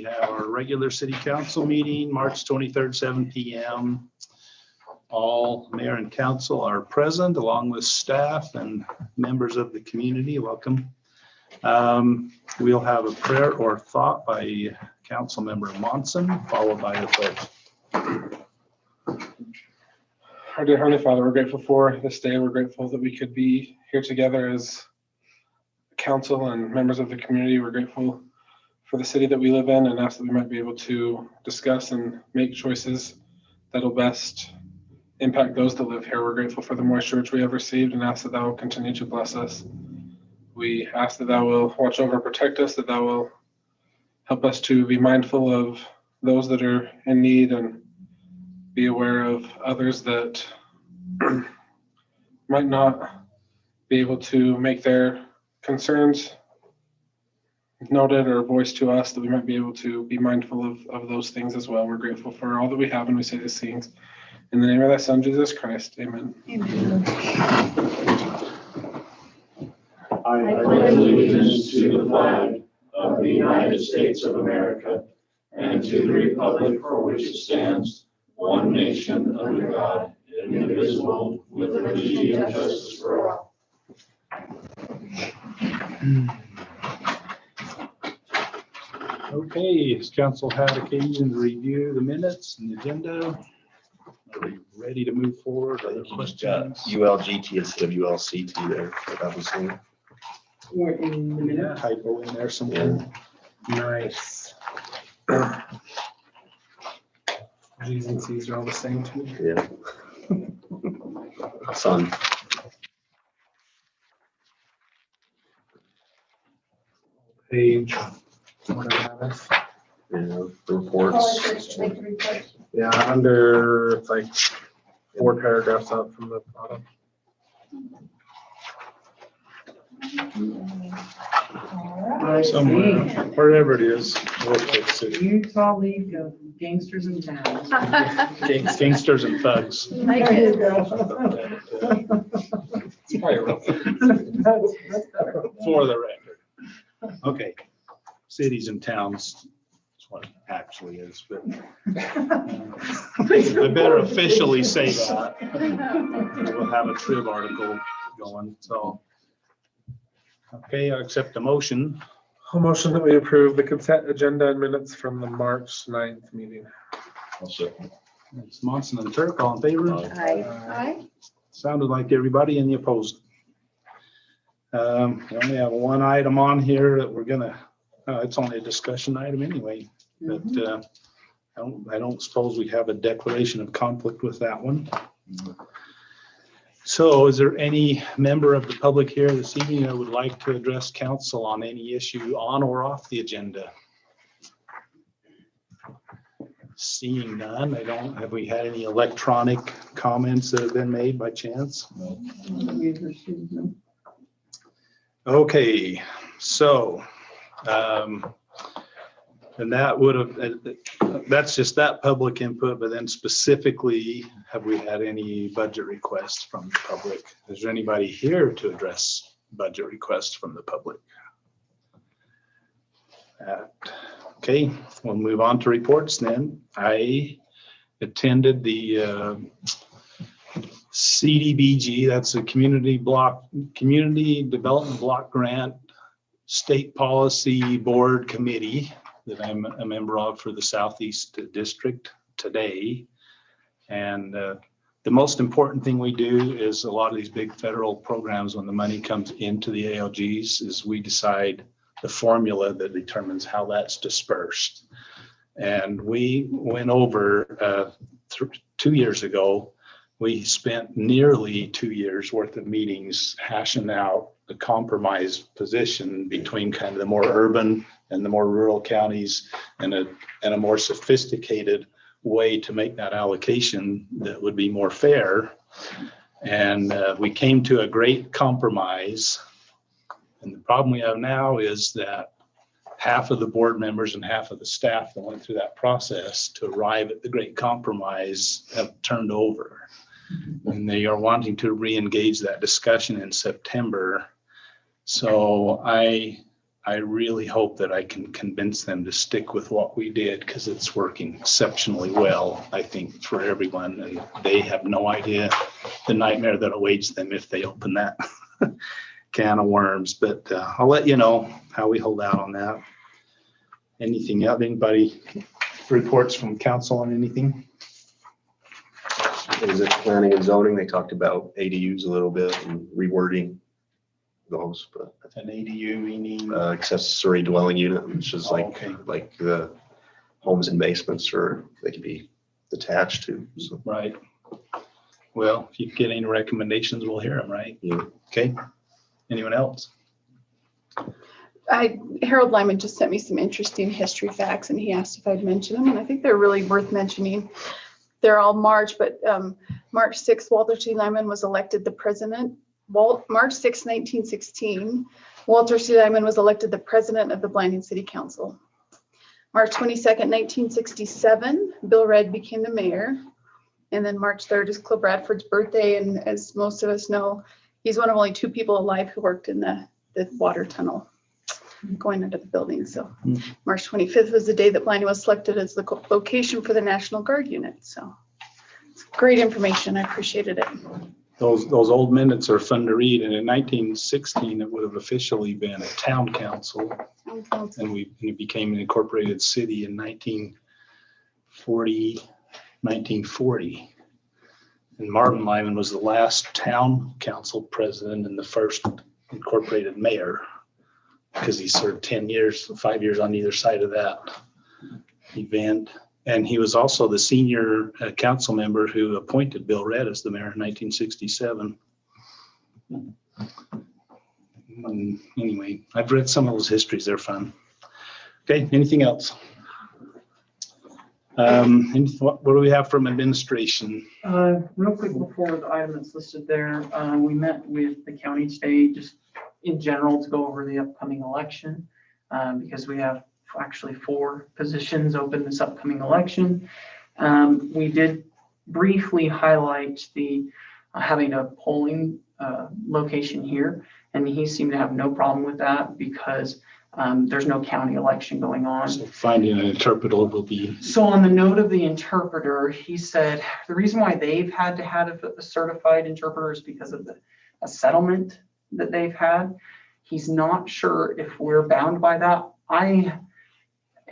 have our regular city council meeting, March 23rd, 7 p.m. All mayor and council are present along with staff and members of the community. Welcome. We'll have a prayer or thought by Council Member Monson, followed by the pledge. Our dear Heavenly Father, we're grateful for this day. We're grateful that we could be here together as council and members of the community. We're grateful for the city that we live in and ask that we might be able to discuss and make choices that'll best impact those that live here. We're grateful for the moisture which we have received and ask that thou will continue to bless us. We ask that thou will watch over and protect us, that thou will help us to be mindful of those that are in need and be aware of others that might not be able to make their concerns noted or voiced to us, that we might be able to be mindful of those things as well. We're grateful for all that we have, and we say these things in the name of thy Son, Jesus Christ. Amen. Amen. I pledge allegiance to the flag of the United States of America and to the republic for which it stands, one nation under God, indivisible, with liberty and justice for all. Okay, has council had occasion to review the minutes and the agenda? Are we ready to move forward? Other questions? ULGT instead of ULCT there. That was the We're in the minute. Typo in there somewhere. Nice. G's and C's are all the same to me. yeah. Son. Page, whatever that is. Yeah, reports. Yeah, under, it's like 4 paragraphs up from the bottom. Somewhere, wherever it is, we'll fix it. Utah League of Gangsters and Towns. Gangsters and thugs. There you go. For the record. Okay, cities and towns is what it actually is, but I better officially say that. We'll have a trib article going, so. Okay, I accept the motion. A motion that we approve the consent agenda and minutes from the March 9th meeting. It's Monson and Turk, all in favor? Aye. Sounded like everybody and the opposed. We only have one item on here that we're gonna, it's only a discussion item anyway, but I don't suppose we have a declaration of conflict with that one. So is there any member of the public here this evening that would like to address council on any issue on or off the agenda? Seeing none, have we had any electronic comments that have been made by chance? Okay, so, and that would have, that's just that public input, but then specifically, have we had any budget requests from the public? Is there anybody here to address budget requests from the public? Okay, we'll move on to reports then. I attended the CDBG, that's a community development block grant state policy board committee that I'm a member of for the Southeast District today. And the most important thing we do is a lot of these big federal programs, when the money comes into the ALGs, is we decide the formula that determines how that's dispersed. And we went over 2 years ago, we spent nearly 2 years worth of meetings hashing out the compromise position between kind of the more urban and the more rural counties, and a more sophisticated way to make that allocation that would be more fair. And we came to a great compromise. And the problem we have now is that half of the board members and half of the staff that went through that process to arrive at the great compromise have turned over. And they are wanting to re-engage that discussion in September. So I I really hope that I can convince them to stick with what we did because it's working exceptionally well, I think, for everyone. And they have no idea the nightmare that awaits them if they open that can of worms. But I'll let you know how we hold out on that. Anything else? Anybody reports from council on anything? Is it planning and zoning? They talked about ADUs a little bit and rewording those, but An ADU, meaning? accessory dwelling unit, which is Okay. like the homes and basements, or they could be attached to. So, Right. Well, if you get any recommendations, we'll hear them, right? yeah. Okay. Anyone else? Harold Lyman just sent me some interesting history facts and he asked if I'd mention them, and I think they're really worth mentioning. They're all March, but March 6th, Walter C. Lyman was elected the president. March 6, 1916, Walter C. Lyman was elected the president of the Blanding City Council. March 22nd, 1967, Bill Redd became the mayor. And then March 3rd is Cliff Bradford's birthday. And as most of us know, he's one of only 2 people alive who worked in the water tunnel going under the building. So March 25th was the day that Blanding was selected as the location for the National Guard unit. So it's great information. I appreciated it. Those old minutes are fun to read. And in 1916, it would have officially been a town council. And it became an incorporated city in 1940. And Marvin Lyman was the last town council president and the first incorporated mayor because he served 10 years, 5 years on either side of that event. And he was also the senior council member who appointed Bill Redd as the mayor in 1967. Anyway, I've read some of those histories. They're fun. Okay, anything else? What do we have from administration? Real quick before the item that's listed there, we met with the county today, just in general to go over the upcoming election, because we have actually 4 positions open this upcoming election. We did briefly highlight the having a polling location here, and he seemed to have no problem with that because there's no county election going on. So finding an interpreter will be. So on the note of the interpreter, he said the reason why they've had to have a certified interpreter is because of a settlement that they've had. He's not sure if we're bound by that.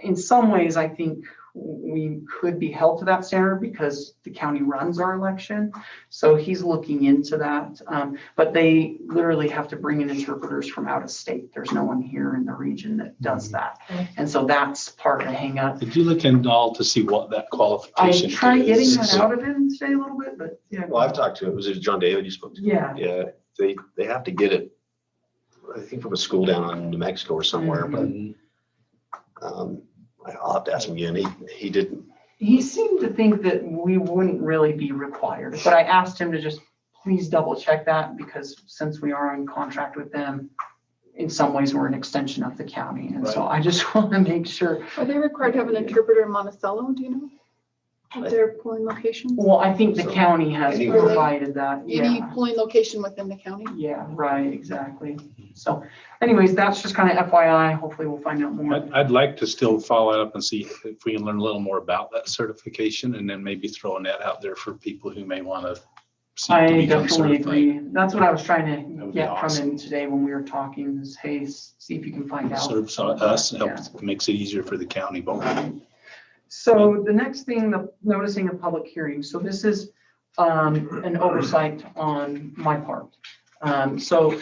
In some ways, I think we could be held to that standard because the county runs our election. So he's looking into that. But they literally have to bring in interpreters from out of state. There's no one here in the region that does that. And so that's part of the hang up. Did you look into all to see what that I qualification tried getting is? that out of him today a little bit, but yeah. Well, I've talked to it. Was it John David you spoke to? Yeah. Yeah, they have to get it, I think from a school down in New Mexico or somewhere, Mhm. but I'll have to ask him again. He didn't. He seemed to think that we wouldn't really be required, but I asked him to just please double check that because since we are in contract with them, in some ways we're an extension of the county. And so I just want to make sure. Are they required to have an interpreter in Monticello? Do you know? At their polling locations? Well, I think the So, county has anywhere. provided that. Any Yeah. polling location within the county? Yeah, right, exactly. So anyways, that's just kind of FYI. Hopefully we'll find out more. I'd like to still follow up and see if we can learn a little more about that certification and then maybe throw a net out there for people who may want to seek to I become definitely certified. agree. That's what I was trying That to would be get from awesome. him today when we were talking is, hey, see if you can find out. Serves us, Yeah. helps, makes it easier for the county. But So the next thing, the noticing of public hearings. So this is an oversight on my part. So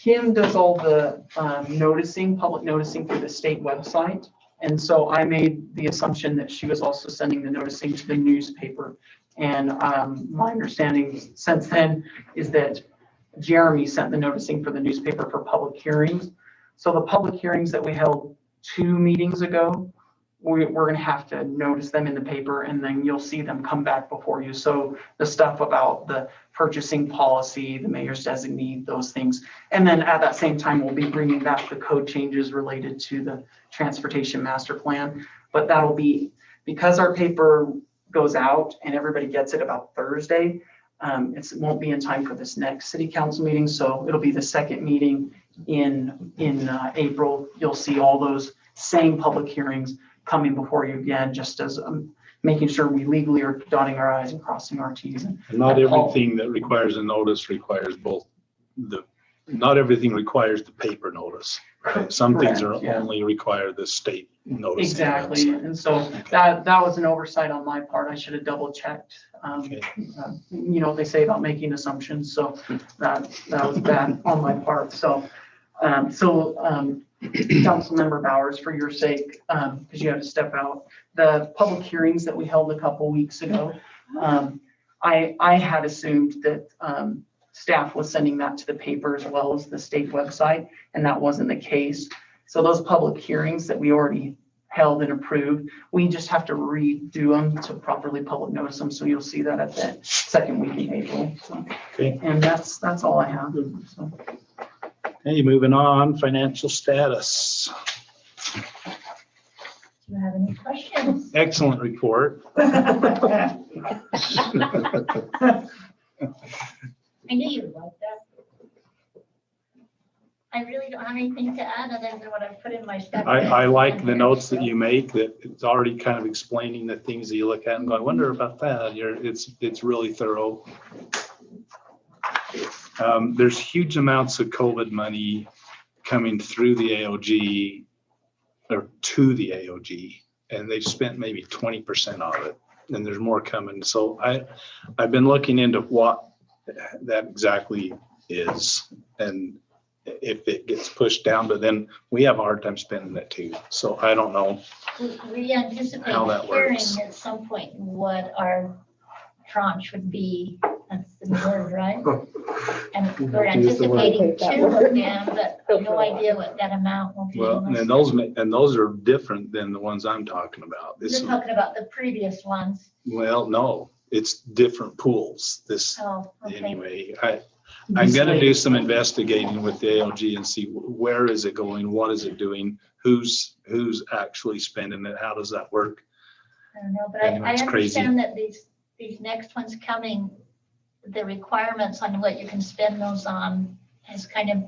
Kim does all the noticing, public noticing through the state website. And so I made the assumption that she was also sending the noticing to the newspaper. And my understanding since then is that Jeremy sent the noticing for the newspaper for public hearings. So the public hearings that we held 2 meetings ago, we're going to have to notice them in the paper and then you'll see them come back before you. So the stuff about the purchasing policy, the mayor's designee, those things. And then at that same time, we'll be bringing back the code changes related to the transportation master plan. But that'll be, because our paper goes out and everybody gets it about Thursday, it won't be in time for this next city council meeting. So it'll be the second meeting in April, you'll see all those same public hearings coming before you again, just as making sure we legally are dotting our i's and crossing our t's. And not everything that requires a notice requires not everything requires the paper notice. Right? Some things are Correct, yeah. only require the state notice. Exactly, and so that was an oversight on my part. I should have double checked. Okay. You know, they say about making assumptions, so that was bad on my part. So, Councilmember Bowers, for your sake, because you had to step out, the public hearings that we held a couple weeks ago, I had assumed that staff was sending that to the paper as well as the state website, and that wasn't the case. So those public hearings that we already held and approved, we just have to redo them to properly public notice them. So you'll see that at the second week in April. So, Okay. and that's all I have. So. Hey, moving on, financial status. Do you have any questions? Excellent report. I knew you would like that. I really don't have anything to add other than what I've put in my stuff. I like the notes that you make, that it's already kind of explaining the things that you look at and go, I wonder about that. It's really thorough. There's huge amounts of COVID money coming through the AOG or to the AOG, and they've spent maybe 20% of it, and there's more coming. So I've been looking into what that exactly is, and if it gets pushed down, but then we have a hard time spending it too. So I don't know. We anticipate How that hearing works. at some point what our tranche would be. That's the word, right? And we're anticipating two of them, but no idea what that amount will be. Well, and those are different than the ones I'm talking about. You're This, talking about the previous ones. well, no, it's different pools. This, Oh, okay. anyway, I'm gonna do some investigating with the AOG and see where is it going, what is it doing, who's actually spending it, how does that work? I don't know, but Anyway, I it's crazy. understand that these next ones coming, the requirements on what you can spend those on has kind of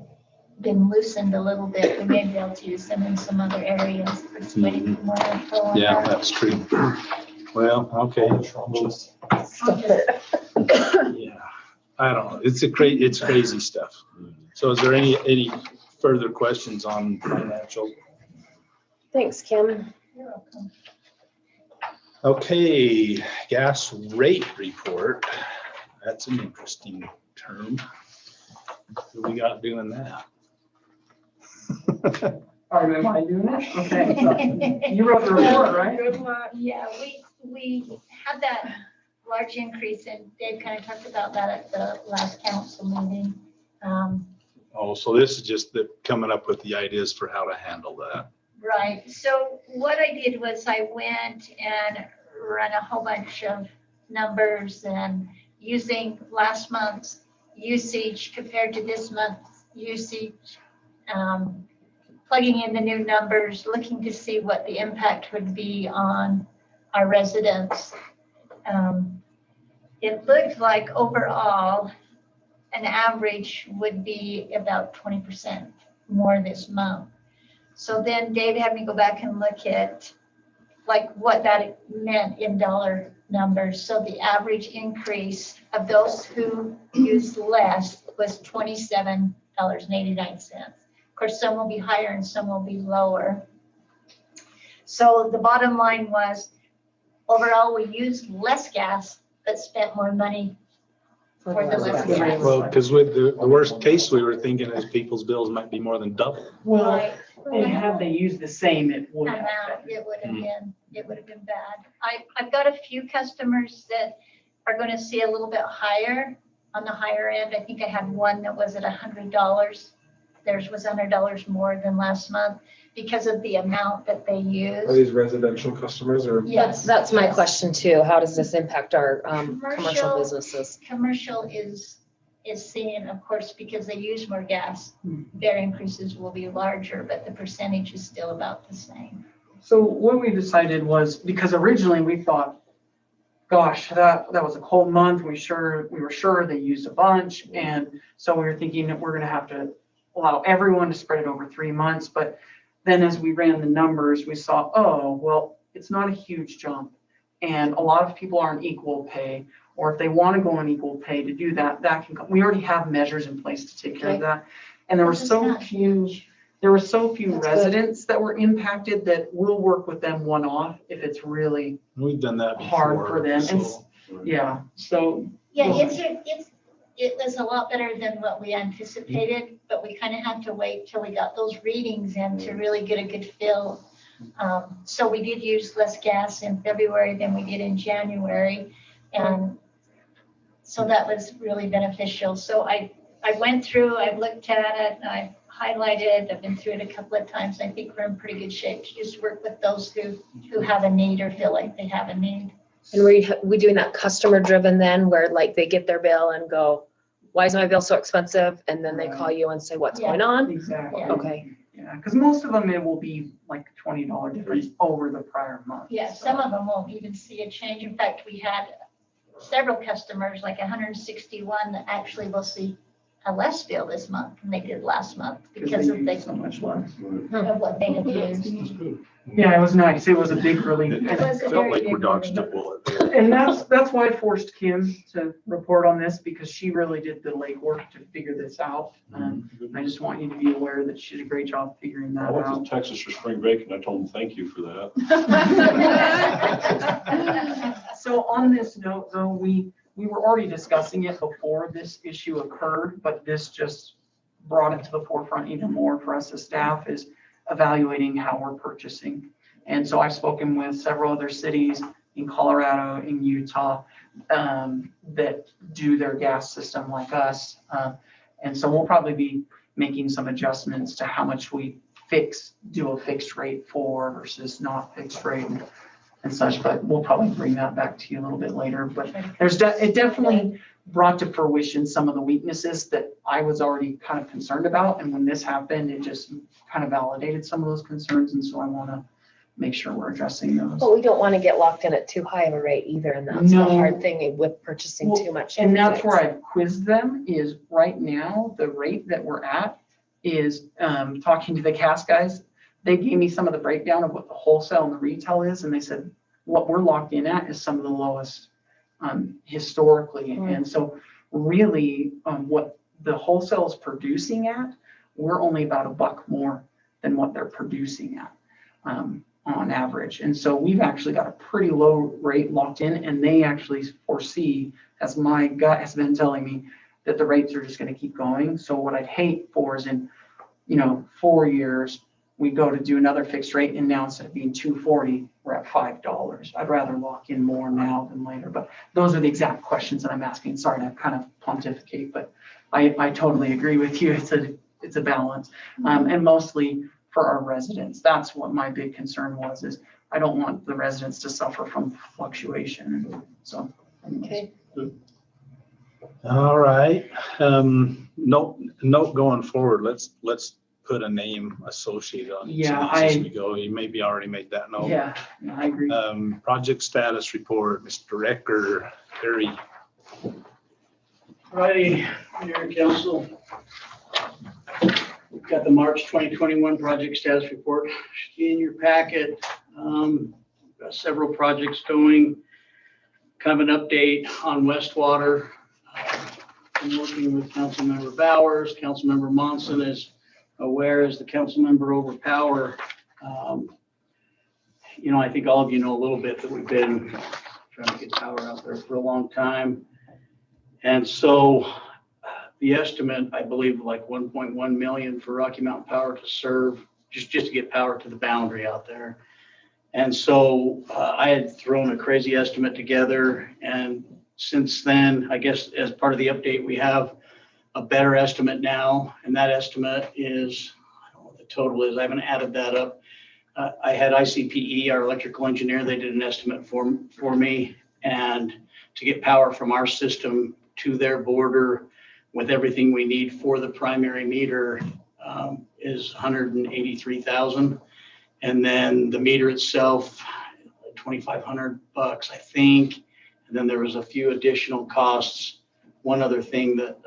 been loosened a little bit. We may be able to use them in some other areas. We're just waiting for more info on Yeah, that. that's true. Well, okay. I'll just- Yeah, I don't know. It's crazy stuff. So is there any further questions on financial? Thanks, Kim. You're welcome. Okay, gas rate report. That's an interesting term. Who we got doing that? Am I doing it? Okay. So you wrote the report, right? Yeah, we had that large increase, and Dave kind of talked about that at the last council meeting. Oh, so this is just coming up with the ideas for how to handle that. Right, so what I did was I went and ran a whole bunch of numbers and using last month's usage compared to this month's usage, plugging in the new numbers, looking to see what the impact would be on our residents. It looked like overall, an average would be about 20% more this month. So then Dave had me go back and look at like what that meant in dollar numbers. So the average increase of those who use less was $27.89. Of course, some will be higher and some will be lower. So the bottom line was overall we used less gas but spent more money for the less gas. Well, because with the worst case we were thinking is people's bills might be more than double. Well, Right. and had they used the same, it would have. Amount, it would have been bad. I've got a few customers that are going to see a little bit higher on the higher end. I think I had one that was at $100. Theirs was $100 more than last month because of the amount that they Are use. these residential customers or? Yes. That's my yes. question too. How does this impact our Commercial. commercial businesses? Commercial is seeing, of course, because they use more gas, Hmm. their increases will be larger, but the percentage is still about the same. So what we decided was, because originally we thought, gosh, that was a cold month. We were sure they used a bunch. And so we were thinking that we're going to have to allow everyone to spread it over 3 months. But then as we ran the numbers, we saw, oh, well, it's not a huge jump. And a lot of people are on equal pay, or if they want to go on equal pay to do that, that can, we already have measures in place to take care of Okay. that. And there were That's so not few, huge. there were so few That's good. residents that were impacted that we'll work with them one-off if it's really We've done that before. hard for them. And so- yeah, so Yeah, Well- it was a lot better than what we anticipated, but we kind of had to wait till we got those readings in to really get a good feel. So we did use less gas in February than we did in January. And so that was really beneficial. So I went through, I've looked at it, and I've highlighted, I've been through it a couple of times. I think we're in pretty good shape to just work with those who have a need or feel like they have a need. And we doing that customer driven then where like they get their bill and go, why is my bill so expensive? And then they call you and say, what's Yeah. going on? exactly. Yeah. Okay. Yeah, because most of them, it will be like $20 difference over the prior month. Yeah, so. some of them won't even see a change. In fact, we had several customers, like 161, that actually will see a less bill this month than they did last month because they of the, use so much less. of what they have used. That's good. Yeah, it was nice. It was a big relief. It was a Felt very like big we dodged a relief. bullet there. And that's why I forced Kim to report on this, because she really did the legwork to figure this out. I just want you to be aware that she did a great job figuring I that went out. to Texas for spring break and I told them, thank you for that. So on this note, though, we were already discussing it before this issue occurred, but this just brought it to the forefront even more for us as staff, is evaluating how we're purchasing. And so I've spoken with several other cities in Colorado, in Utah, that do their gas system like us. And so we'll probably be making some adjustments to how much we do a fixed rate for versus not fixed rate and such, but we'll probably bring that back to you a little bit later. But it definitely brought to fruition some of the weaknesses that I was already kind of concerned about. And when this happened, it just kind of validated some of those concerns. And so I want to make sure we're addressing those. But we don't want to get locked in at too high of a rate either. And that's the No. hard thing with purchasing Well, too much. And that's where I've quizzed them, is right now, the rate that we're at is, talking to the cast guys, they gave me some of the breakdown of what the wholesale and the retail is, and they said, what we're locked in at is some of the lowest historically. And so really, what the wholesale is producing at, we're only about $1 more than what they're producing at. On average. And so we've actually got a pretty low rate locked in, and they actually foresee, as my gut has been telling me, that the rates are just going to keep going. So what I'd hate for is in, 4 years, we go to do another fixed rate, and now instead of being $2.40, we're at $5. I'd rather lock in more now than later. But those are the exact questions that I'm asking. Sorry to kind of pontificate, but I totally agree with you. It's a balance. And mostly for our residents. That's what my big concern was, is I don't want the residents to suffer from fluctuation. So. Okay. All right. Note going forward, let's put a name associated on each Yeah, of these as we go. You maybe already made that note. Yeah, I agree. Project status report, Mr. Recker, Harry. Friday, Mayor and Council. We've got the March 2021 project status report in your packet. Got several projects going. Kind of an update on Westwater. I'm working with Councilmember Bowers. Councilmember Monson is aware as the councilmember over Power. I think all of you know a little bit that we've been trying to get power out there for a long time. And so the estimate, I believe, like 1.1 million for Rocky Mountain Power to serve, just to get power to the boundary out there. And so I had thrown a crazy estimate together. And since then, I guess as part of the update, we have a better estimate now. And that estimate is, I don't know what the total is. I haven't added that up. I had ICPE, our electrical engineer, they did an estimate for me. And to get power from our system to their border with everything we need for the primary meter is $183,000. And then the meter itself, $2,500, I think. And then there was a few additional costs. One other thing that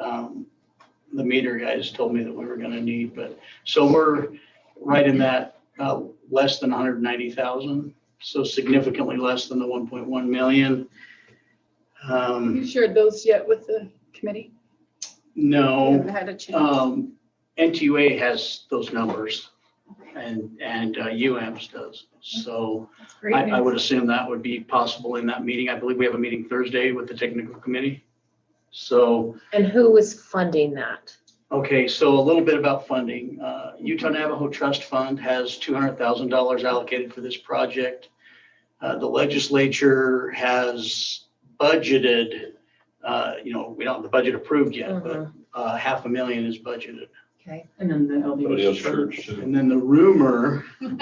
the meter guys told me that we were gonna need, but, so we're right in that, less than 190,000, so significantly less than the 1.1 million. Have you shared those yet with the committee? You No, haven't had a chance. NTUA has those numbers and UAMPS does. So That's great I would news. assume that would be possible in that meeting. I believe we have a meeting Thursday with the technical committee. So, And who is funding that? okay, so a little bit about funding. Utah Navajo Trust Fund has $200,000 allocated for this project. The legislature has budgeted, we don't have the budget approved yet, but $500,000 is budgeted. Okay. And then the LDS church. And then the rumor, It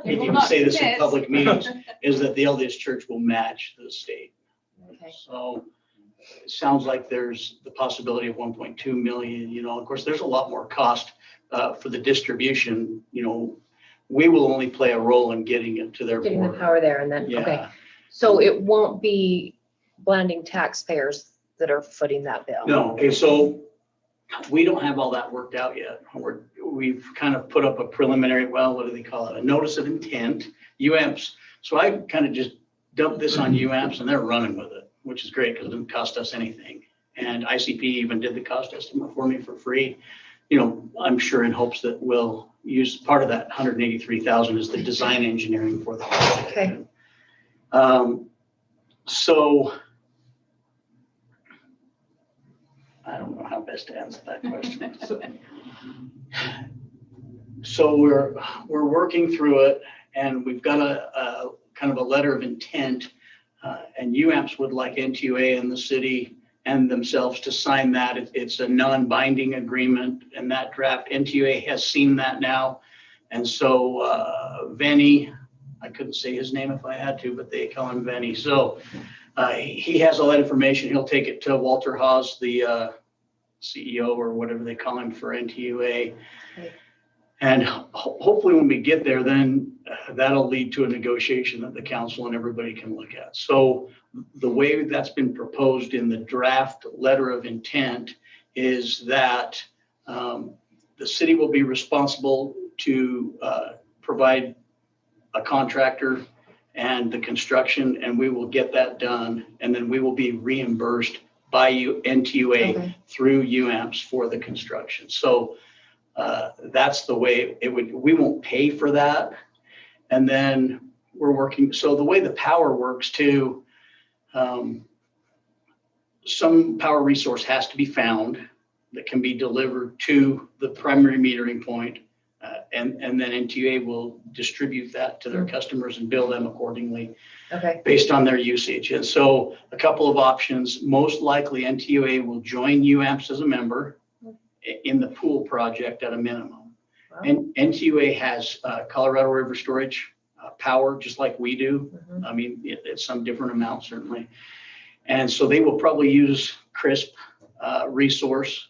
if will you can not say this in miss. public meetings, is that the LDS church will match the state. Okay. So it sounds like there's the possibility of 1.2 million, of course, there's a lot more cost for the distribution, we will only play a role in getting it to their Getting the board. power there and then, okay. Yeah, So it won't be Blanding taxpayers that are footing that bill? no, okay, so we don't have all that worked out yet. We've kind of put up a preliminary, well, what do they call it? A notice of intent, UAMPS. So I kind of just dumped this on UAMPS and they're running with it, which is great because it didn't cost us anything. And ICP even did the cost estimate for me for free. I'm sure in hopes that we'll use part of that 183,000 as the design engineering for the project. Okay. So I don't know how best to answer that question. So we're working through it and we've got a kind of a letter of intent. And UAMPS would like NTUA and the city and themselves to sign that. It's a non-binding agreement and that draft, NTUA has seen that now. And so Venny, I couldn't say his name if I had to, but they call him Venny. So he has all that information. He'll take it to Walter Haas, the CEO or whatever they call him for NTUA. Okay. And hopefully when we get there, then that'll lead to a negotiation that the council and everybody can look at. So the way that's been proposed in the draft letter of intent is that the city will be responsible to provide a contractor and the construction, and we will get that done. And then we will be reimbursed by NTUA Okay. through UAMPS for the construction. So that's the way it would, we won't pay for that. And then we're working, so the way the power works too, some power resource has to be found that can be delivered to the primary metering point. And then NTUA will distribute that to their customers and bill them accordingly Okay. based on their usage. And so a couple of options, most likely NTUA will join UAMPS as a member in the pool project at a minimum. Wow. And NTUA has Colorado River Storage power, just like we do. Mhm. I mean, it's some different amount certainly. And so they will probably use CRISP resource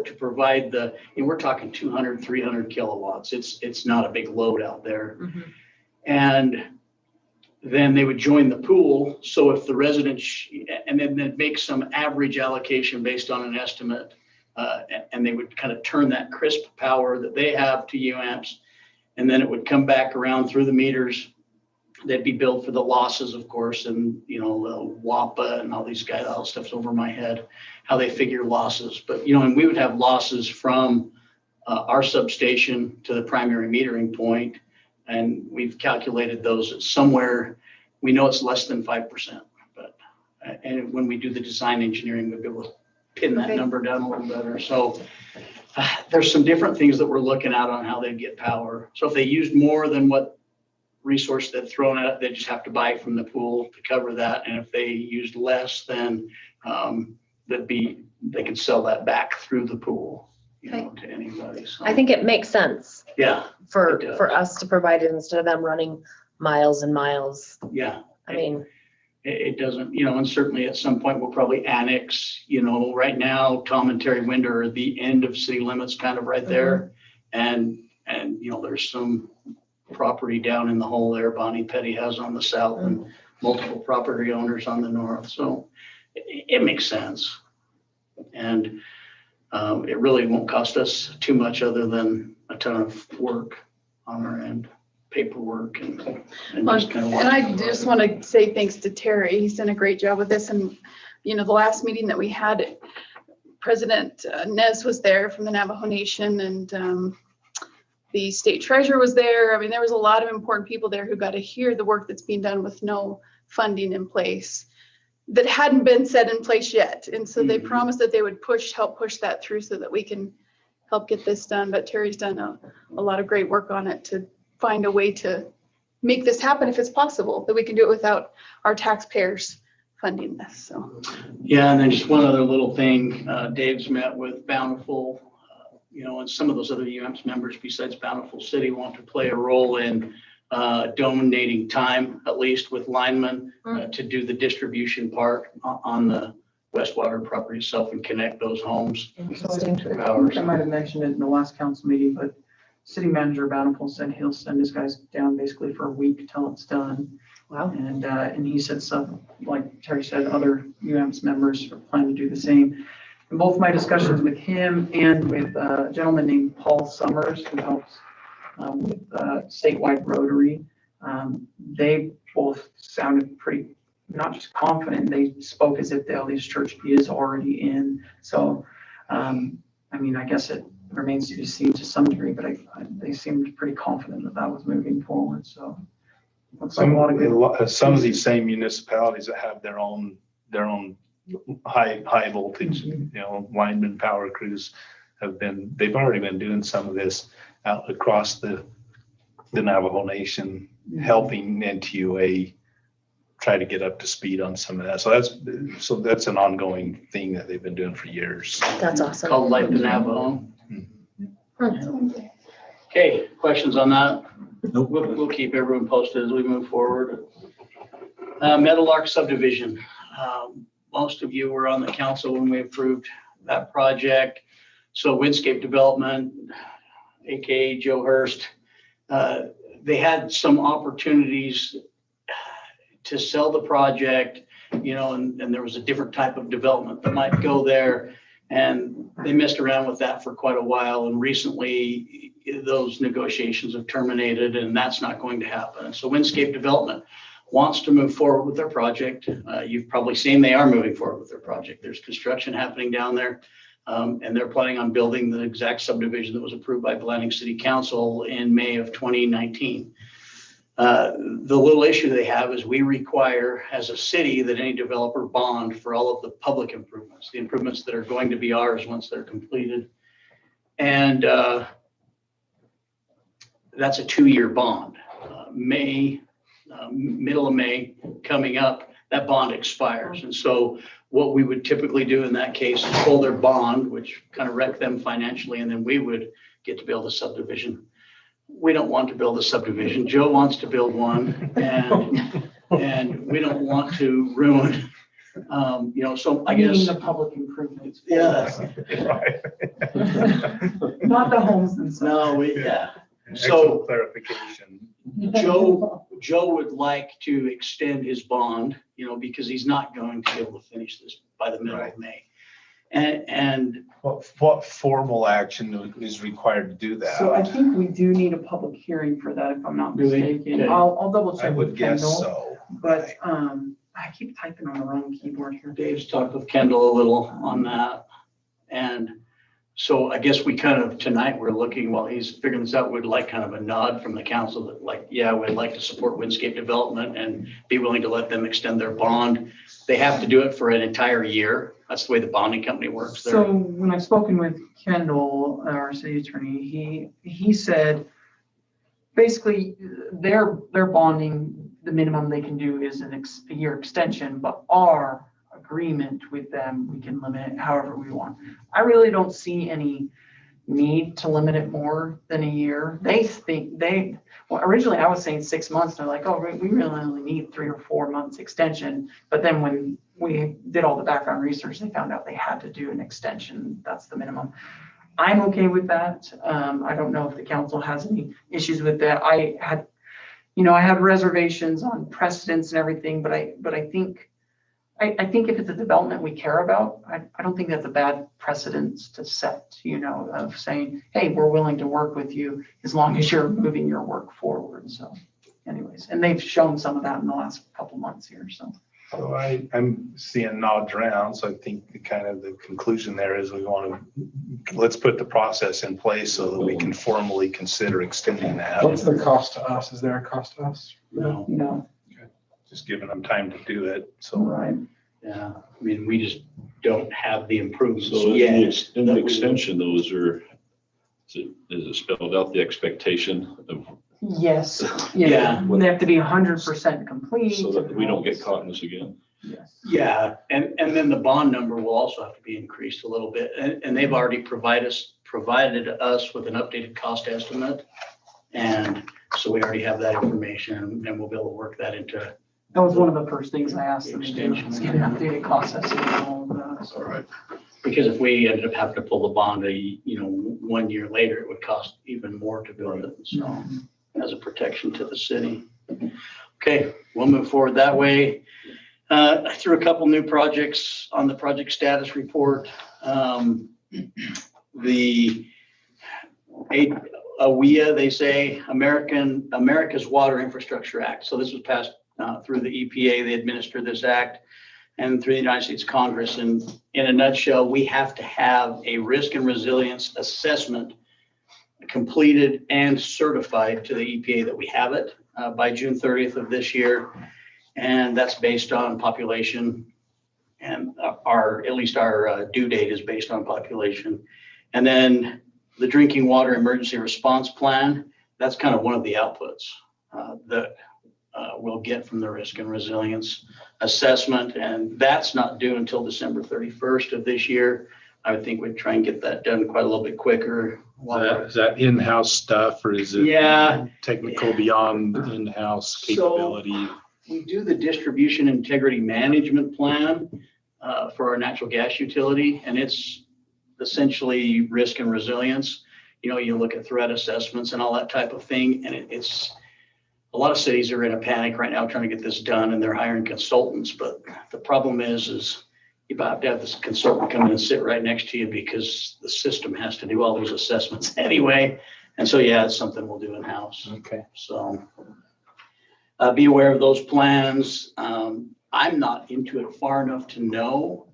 to provide we're talking 200, 300 kilowatts. It's not a big load out there. Mhm. And then they would join the pool. So if the residents, and then they'd make some average allocation based on an estimate. And they would kind of turn that crisp power that they have to UAMPS. And then it would come back around through the meters. They'd be billed for the losses, of course, and the WAPA and all these guys, all stuff's over my head, how they figure losses. But, and we would have losses from our substation to the primary metering point. And we've calculated those at somewhere, we know it's less than 5%. But and when we do the design engineering, we'll be able to pin that Okay. number down a little better. So there's some different things that we're looking at on how they get power. So if they used more than what resource they've thrown at it, they just have to buy from the pool to cover that. And if they used less, then they could sell that back through the pool, to anybody. So, I think it makes sense yeah, for It does. us to provide it instead of them running miles and miles. yeah. I mean, It doesn't, and certainly at some point we'll probably annex, right now, Tom and Terry Winder are the end of city limits kind of right there. And there's some property down in the hole there Bonnie Petty has on the south and multiple property owners on the north. So it makes sense. And It really won't cost us too much other than a ton of work on our end, paperwork and just kind of. And I just want to say thanks to Terry. He's done a great job with this. And, you know, the last meeting that we had, President Nez was there from the Navajo Nation, and the state treasurer was there. I mean, there was a lot of important people there who got to hear the work that's being done with no funding in place that hadn't been set in place yet. And so they promised that they would help push that through so that we can help get this done. But Terry's done a lot of great work on it to find a way to make this happen if it's possible, that we can do it without our taxpayers funding this. So Yeah, and then just one other little thing, Dave's met with Bountiful, and some of those other UAMPS members besides Bountiful City want to play a role in donating time, at least with linemen, to do the distribution part on the Westwater property itself and connect those homes. So I think I might have mentioned it in the last council meeting, but City Manager Bountiful said he'll send his guys down basically for a week till it's done. Wow. And he said stuff, like Terry said, other UAMPS members are planning to do the same. And both my discussions with him and with a gentleman named Paul Summers, who helps with statewide Rotary, they both sounded pretty, not just confident, they spoke as if the LDS Church is already in. So, I mean, I guess it remains to be seen to some degree, but they seemed pretty confident that that was moving forward. So looks like a lot of good. Some of these same municipalities that have their own high voltage, lineman power crews they've already been doing some of this out across the Navajo Nation, helping NTUA try to get up to speed on some of that. So that's an ongoing thing that they've been doing for years. That's awesome. Called Light the Navajo. Okay, questions on that? Nope. We'll keep everyone posted as we move forward. Meadowlark Subdivision. Most of you were on the council when we approved that project. So Windscape Development, AKA Joe Hurst, they had some opportunities to sell the project, and there was a different type of development that might go there. And they messed around with that for quite a while. And recently those negotiations have terminated, and that's not going to happen. So Windscape Development wants to move forward with their project. You've probably seen they are moving forward with their project. There's construction happening down there. And they're planning on building the exact subdivision that was approved by Blanding City Council in May of 2019. The little issue they have is we require as a city that any developer bond for all of the public improvements, the improvements that are going to be ours once they're completed. And that's a 2-year bond. Middle of May coming up, that bond expires. And so what we would typically do in that case is pull their bond, which kind of wreck them financially, and then we would get to build a subdivision. We don't want to build a subdivision. Joe wants to build one, and we don't want to ruin, so I guess. The public improvements. Yeah. Not the homes themselves. No, yeah. Excellent So clarification. Joe would like to extend his bond, because he's not going to be able to finish this by the middle of May. And What formal action is required to do that? So I think we do need a public hearing for that, if I'm not Do we? mistaken. Okay. I'll double I check would with guess Kendall, so. but I keep typing on the wrong keyboard here. Dave's talked with Kendall a little on that. And so I guess we kind of, tonight, we're looking, while he's figuring this out, we'd like kind of a nod from the council that we'd like to support Windscape Development and be willing to let them extend their bond. They have to do it for an entire year. That's the way the bonding company works. So when I've spoken with Kendall, our city attorney, he said, basically, their bonding, the minimum they can do is a year extension, but our agreement with them, we can limit it however we want. I really don't see any need to limit it more than a year. Well, originally I was saying 6 months. They're like, oh, we really only need 3 or 4 months extension. But then when we did all the background research, they found out they had to do an extension. That's the minimum. I'm okay with that. I don't know if the council has any issues with that. I had reservations on precedents and everything, but I think I think if it's a development we care about, I don't think that's a bad precedence to set, you know, of saying, hey, we're willing to work with you as long as you're moving your work forward. So anyways, and they've shown some of that in the last couple months here, so. So I'm seeing nods around, so I think the conclusion there is let's put the process in place so that we can formally consider extending that. What's the cost to us? Is there a cost to us? No, No, Just giving them time to do it, so. right. yeah, I mean, we just don't have the improvements So in yet. the extension, those are, is it spelled out the expectation of, Yes, Yeah. they have to be 100% complete. so that we don't get caught in this again? Yes. Yeah, and then the bond number will also have to be increased a little bit, and they've already provided us with an updated cost estimate. And so we already have that information, and we'll be able to work that into. That was one of the first things I asked them to do, Extension. was get an updated cost estimate and all of that. So. All right. Because if we ended up having to pull the bond, 1 year later, it would cost even more to build it, so, as a protection to the city. Okay, we'll move forward that way. I threw a couple new projects on the project status report. The AWIA, they say, America's Water Infrastructure Act. So this was passed through the EPA. They administer this act, and through the United States Congress. And in a nutshell, we have to have a risk and resilience assessment completed and certified to the EPA that we have it by June 30th of this year. And that's based on population, and at least our due date is based on population. And then the Drinking Water Emergency Response Plan, that's kind of one of the outputs that we'll get from the risk and resilience assessment. And that's not due until December 31st of this year. I would think we'd try and get that done quite a little bit quicker. Is that in-house stuff, or is it? Yeah. Technical beyond in-house capability? We do the distribution integrity management plan for our natural gas utility, and it's essentially risk and resilience. You look at threat assessments and all that type of thing, and it's a lot of cities are in a panic right now trying to get this done, and they're hiring consultants. But the problem is you have to have this consultant come in and sit right next to you, because the system has to do all those assessments anyway. And so, yeah, it's something we'll do in-house. Okay. So be aware of those plans. I'm not into it far enough to know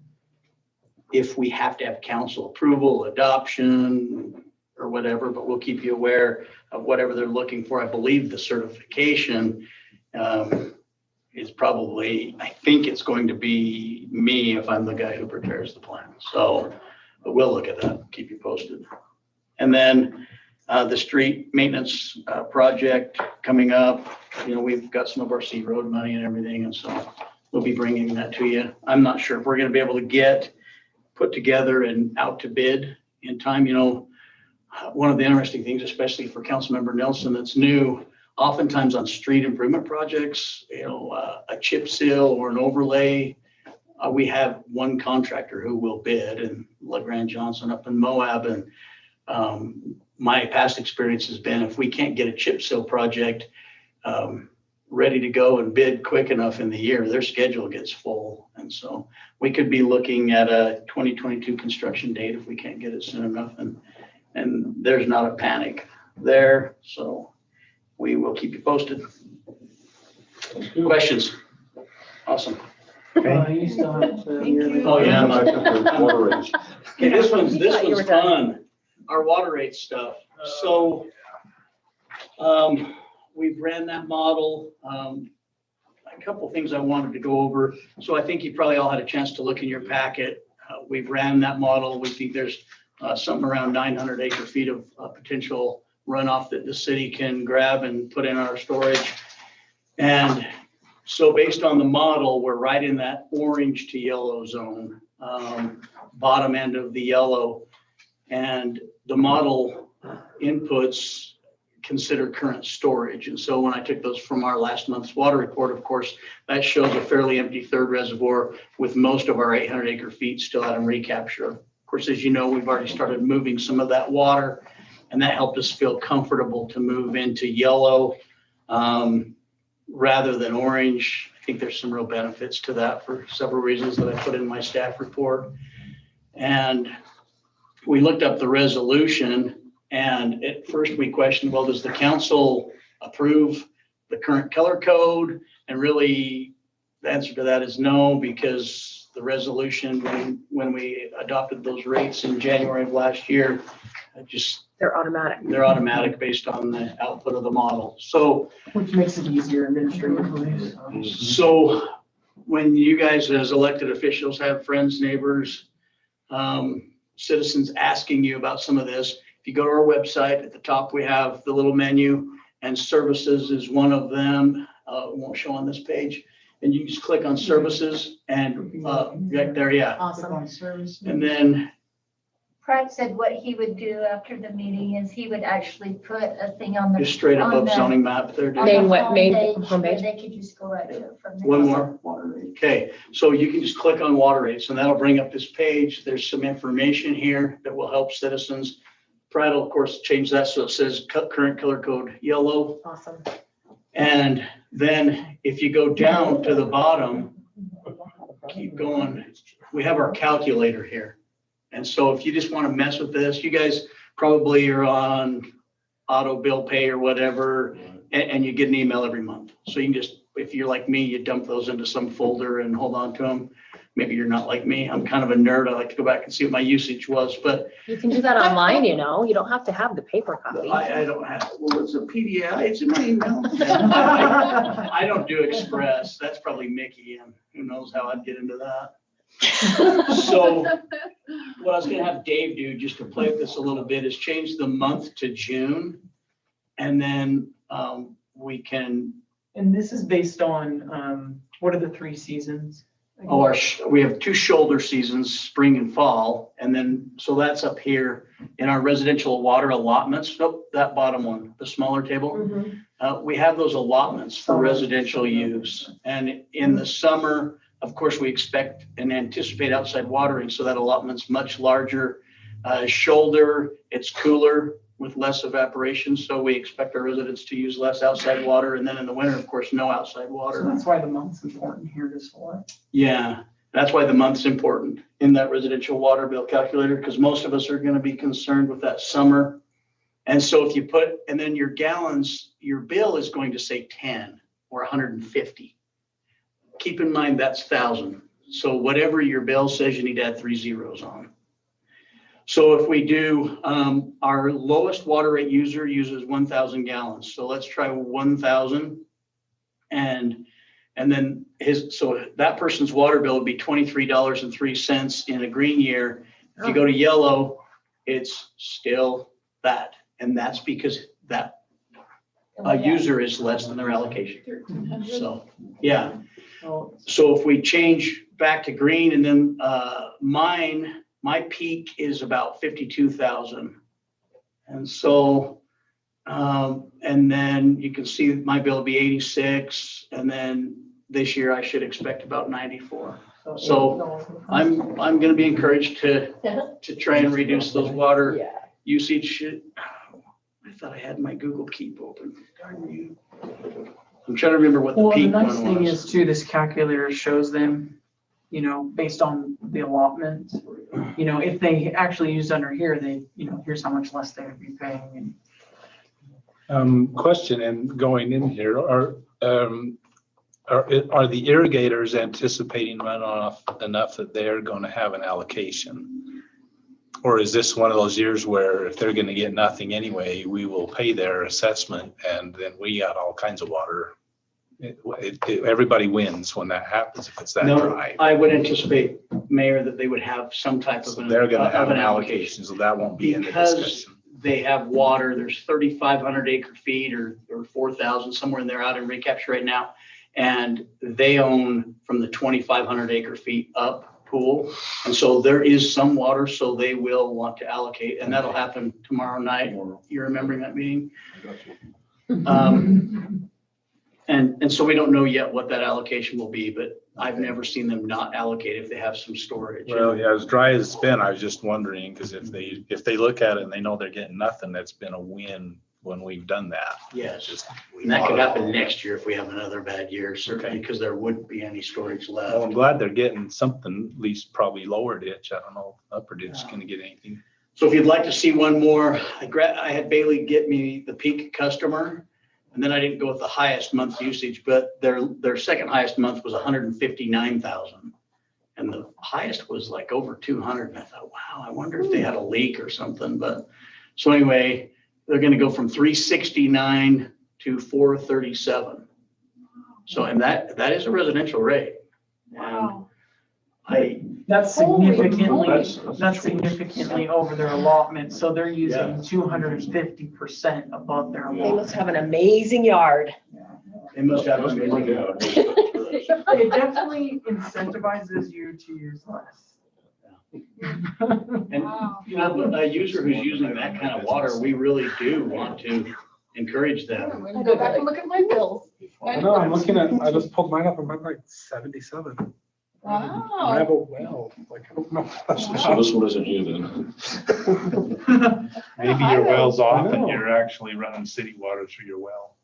if we have to have council approval, adoption, or whatever, but we'll keep you aware of whatever they're looking for. I believe the certification is probably, I think it's going to be me if I'm the guy who prepares the plan. So, but we'll look at that, keep you posted. And then the street maintenance project coming up, we've got some of our C road money and everything, and so we'll be bringing that to you. I'm not sure if we're going to be able to get put together and out to bid in time. One of the interesting things, especially for Councilmember Nelson, that's new, oftentimes on street improvement projects, a chip seal or an overlay, we have one contractor who will bid, and LeGrand Johnson up in Moab. And my past experience has been, if we can't get a chip seal project ready to go and bid quick enough in the year, their schedule gets full. And so we could be looking at a 2022 construction date if we can't get it soon enough. And there's not a panic there. So we will keep you posted. Questions? Awesome. You still have to. Oh, yeah. Water rates. Okay, this one's thought you were done. fun. Our water rate stuff. So we've ran that model. A couple things I wanted to go over. So I think you probably all had a chance to look in your packet. We've ran that model. We think there's something around 900 acre feet of potential runoff that the city can grab and put in our storage. And so based on the model, we're right in that orange to yellow zone, bottom end of the yellow. And the model inputs consider current storage. And so when I took those from our last month's water report, of course, that shows a fairly empty third reservoir with most of our 800 acre feet still out in recapture. Of course, as you know, we've already started moving some of that water, and that helped us feel comfortable to move into yellow. rather than orange. I think there's some real benefits to that for several reasons that I put in my staff report. And we looked up the resolution, and at first we questioned, well, does the council approve the current color code? And really, the answer to that is no, because the resolution, when we adopted those rates in January of last year, They're automatic. they're automatic based on the output of the model. So, Which makes it easier administratively. so when you guys as elected officials have friends, neighbors, citizens asking you about some of this, if you go to our website, at the top, we have the little menu, and services is one of them. It won't show on this page. And you just click on services and right there, yeah. On service. And then, Pratt said what he would do after the meeting is he would actually put a thing on the. just straight on above the- zoning map there. on Dave. the Main what- main homepage where homepage? They could just go right to it from there. One more. Okay, so you can just click on water rates and that'll bring up this page. There's some information here that will help citizens. Pratt will, of course, change that so it says current color code yellow. Awesome. And then if you go down to the bottom, keep going, we have our calculator here. And so if you just want to mess with this, you guys probably are on auto bill pay or whatever, and you get an email every month. So you can just, if you're like me, you dump those into some folder and hold on to them. Maybe you're not like me. I'm kind of a nerd. I like to go back and see what my usage was, but You can do that online, you know, you don't have to have the paper copy. I don't have, well, it's a PDF, it's in my email. I don't do Express. That's probably Mickey, and who knows how I'd get into that. So what I was gonna have Dave do, just to play with this a little bit, is change the month to June. And then we can, And this is based on, what are the 3 seasons? we have 2 shoulder seasons, spring and fall. And then, so that's up here in our residential water allotments. Nope, that bottom one, the smaller table. Mhm. We have those allotments for residential use. And in the summer, of course, we expect and anticipate outside watering, so that allotment's much larger. Shoulder, it's cooler with less evaporation, so we expect our residents to use less outside water. And then in the winter, of course, no outside So water. that's why the month's important here to select. Yeah, that's why the month's important in that residential water bill calculator, because most of us are gonna be concerned with that summer. And so if you put, and then your gallons, your bill is going to say 10 or 150. Keep in mind that's 1,000. So whatever your bill says, you need to add 3 zeros on. So if we do, our lowest water rate user uses 1,000 gallons. So let's try 1,000. And then so that person's water bill would be $23.03 in a green year. If you go to yellow, it's still that. And that's because that user is less than their allocation. 1,300. So, yeah. So So if we change back to green, and then my peak is about 52,000. And so, and then you can see my bill will be 86. And then this year I should expect about 94. So I'm going to be encouraged to try and reduce those water Yeah. usage. I thought I had my Google Keep open. Darn you. I'm trying to remember what the Well, the peak nice one thing was. is too, this calculator shows them, you know, based on the allotment, you know, if they actually use under here, they, you know, here's how much less they would be paying. Question, and going in here, are the irrigators anticipating runoff enough that they're going to have an allocation? Or is this one of those years where if they're going to get nothing anyway, we will pay their assessment and then we got all kinds of water? Everybody wins when that happens, if it's that No, dry. I would anticipate, Mayor, that they would have some type of So an. they're going to of have an an allocation, so that won't be in the Because discussion. they have water, there's 3,500 acre feet or 4,000, somewhere in there out in recapture right now. And they own from the 2,500 acre feet up pool. And so there is some water, so they will want to allocate, and that'll happen tomorrow night. You're remembering that meeting? And so we don't know yet what that allocation will be, but I've never seen them not allocate if they have some storage. Well, yeah, as dry as it's been, I was just wondering, because if they look at it and they know they're getting nothing, that's been a win when we've done that. Yes. Just- And that could happen next year if we have another bad year, certainly, because there wouldn't be any storage Well, I'm left. glad they're getting something, at least probably lower ditch. I don't know if upper ditch is gonna get anything. So if you'd like to see one more, I had Bailey get me the peak customer. And then I didn't go with the highest month usage, but their second highest month was 159,000. And the highest was like over 200. And I thought, wow, I wonder if they had a leak or something. But so anyway, they're gonna go from 369 to 437. So, and that is a residential rate. Wow. That's Holy significantly, moly. that's significantly over their allotment, so they're using 250% above their They allotment. must have an amazing yard. They must have an amazing. It definitely incentivizes you to use less. And, you know, a user who's using that kind of water, we really do want to encourage them. I go back and look at my bills. I know, I'm looking at, I just pulled mine up and mine's like 77. I have Wow. a well, like, I don't know. So this one isn't you then? Maybe I your know. well's off I know. and you're actually running city water through your well.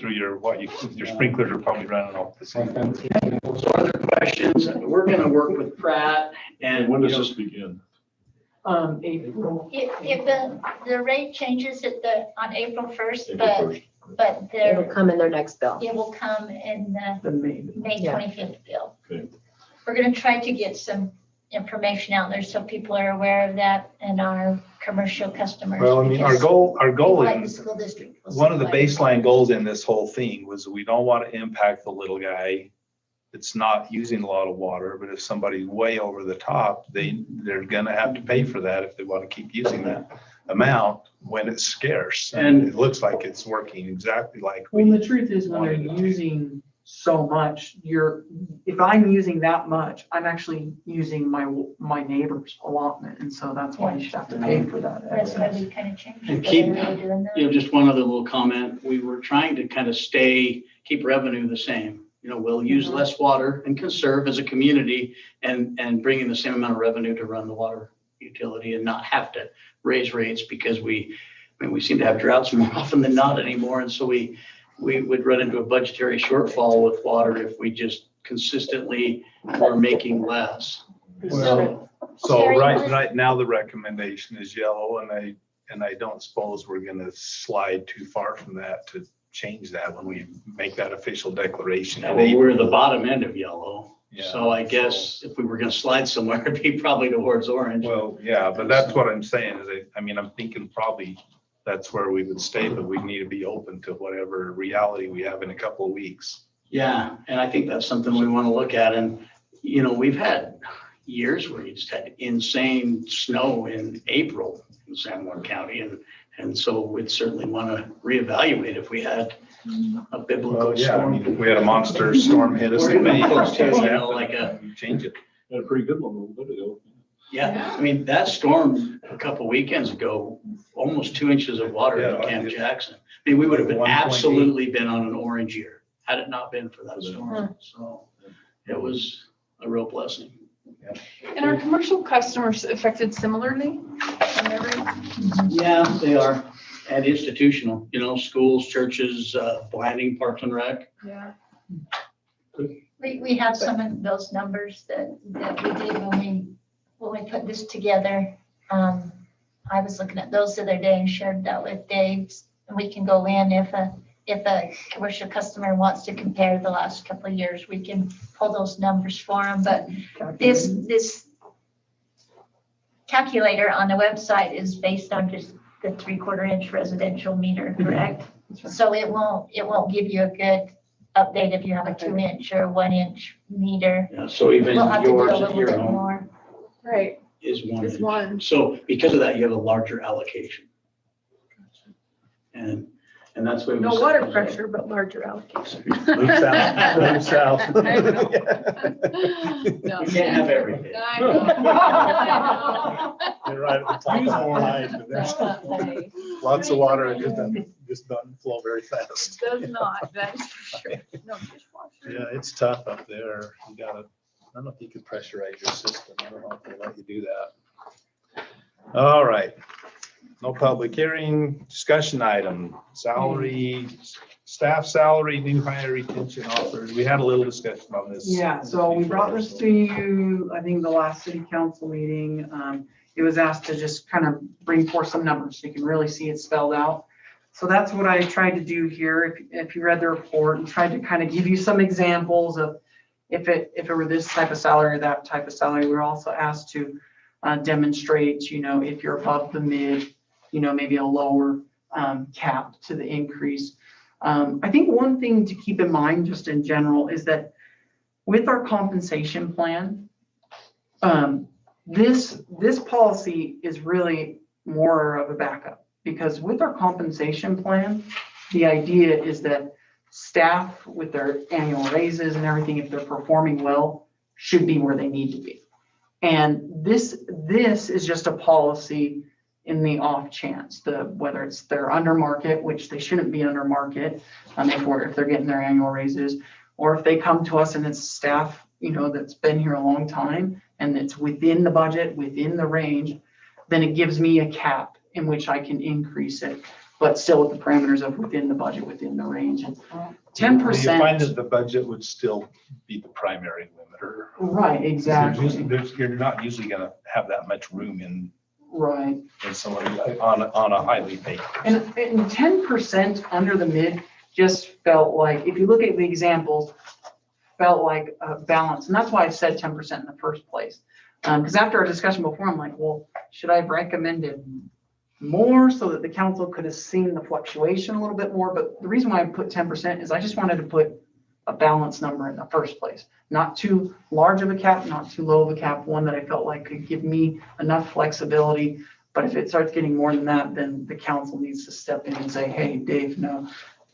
Through your, your sprinklers are probably running off the same. So other questions, we're gonna work with Pratt and. When does you know, this begin? April. If the rate changes on April 1st, April but, 1st. but It'll there, come in their next bill. it will come in the The May. May Yeah. 25th bill. Okay. We're gonna try to get some information out there so people are aware of that and our commercial customers. Well, I mean, our because goal like the is, school district. will one of the supply. baseline goals in this whole thing was we don't want to impact the little guy that's not using a lot of water, but if somebody's way over the top, they're gonna have to pay for that if they want to keep using that amount when it's scarce. And it looks like it's working exactly like Well, we. the truth is, when they're using so much, if I'm using that much, I'm actually using my neighbor's allotment, and so that's why you should have to pay for that. That's why excess. we kind of changed. And it, keep- but they're really doing that. You know, just one other little comment, we were trying to kind of keep revenue the same. You know, we'll use less water and conserve as a community and bring in the same amount of revenue to run the water utility and not have to raise rates because we seem to have droughts more often than not anymore. And so we would run into a budgetary shortfall with water if we just consistently were making less. Well, so Sherry, right now the recommendation is yellow, and I don't suppose we're gonna slide too far from that to change that when we make that official declaration. Well, we're the bottom end of yellow. Yeah. So I guess if we were gonna slide somewhere, it'd be probably towards orange. Well, yeah, but that's what I'm saying is I'm thinking probably that's where we would stay, but we need to be open to whatever reality we have in a couple of weeks. Yeah, and I think that's something we want to look at. And, you know, we've had years where you just had insane snow in April in San Juan County. And so we'd certainly want to reevaluate if we had a biblical Well, yeah, I storm. mean, if we had a monster storm hit us Or in May. even close to, you know, like Change it. Had a pretty good one a little bit ago. Yeah, I mean, that storm a couple weekends ago, almost 2 inches of water in Yeah, Camp it- Jackson. I mean, we would have 1.8. absolutely been on an orange year had it not been for that storm. So it was a real blessing. And are commercial customers affected similarly? on their rates? Yeah, they are. And institutional, you know, schools, churches, planning, parks and rec. Yeah. We have some of those numbers that we did when we put this together. I was looking at those the other day and shared that with Dave. And we can go in if a commercial customer wants to compare the last couple of years, we can pull those numbers for them. But this calculator on the website is based on just the 3/4 inch residential meter, correct? So it won't give you a good update if you have a 2 inch or 1 inch meter. Yeah, so even We'll have to do a yours at little your bit home more. Right, is one it's inch. one. So because of that, you have a larger allocation. And that's what. we No said. water pressure, but larger allocation. Move south, move south. I know. No. We can't have everything. I know. You're right at the top of that line, but there's Definitely. lots of water, it just doesn't flow very fast. Does not, that's for sure. No dishwasher. Yeah, it's tough up there. You gotta, I don't know if you could pressurize your system. I don't know if they let you do that. All right. No public hearing, discussion item, salary, staff salary, new hire retention offers. We had a little discussion on this. Yeah, so we brought this to you, I think the last city council meeting. It was asked to just kind of bring forth some numbers so you can really see it spelled out. So that's what I tried to do here. If you read the report, and tried to kind of give you some examples of if it were this type of salary or that type of salary. We were also asked to demonstrate, if you're above the mid, maybe a lower cap to the increase. I think one thing to keep in mind just in general is that with our compensation plan, this policy is really more of a backup, because with our compensation plan, the idea is that staff with their annual raises and everything, if they're performing well, should be where they need to be. And this is just a policy in the off chance, whether it's they're under market, which they shouldn't be under market, if they're getting their annual raises, or if they come to us and it's staff, that's been here a long time and it's within the budget, within the range, then it gives me a cap in which I can increase it, but still with the parameters of within the budget, within the range. And 10%. You find that the budget would still be the primary limiter. Right, exactly. You're not usually gonna have that much room in Right. somebody on a highly paid. And 10% under the mid just felt like, if you look at the examples, felt like a balance. And that's why I said 10% in the first place. Because after our discussion before, I'm like, well, should I have recommended more so that the council could have seen the fluctuation a little bit more? But the reason why I put 10% is I just wanted to put a balanced number in the first place. Not too large of a cap, not too low of a cap, one that I felt like could give me enough flexibility. But if it starts getting more than that, then the council needs to step in and say, hey, Dave, no,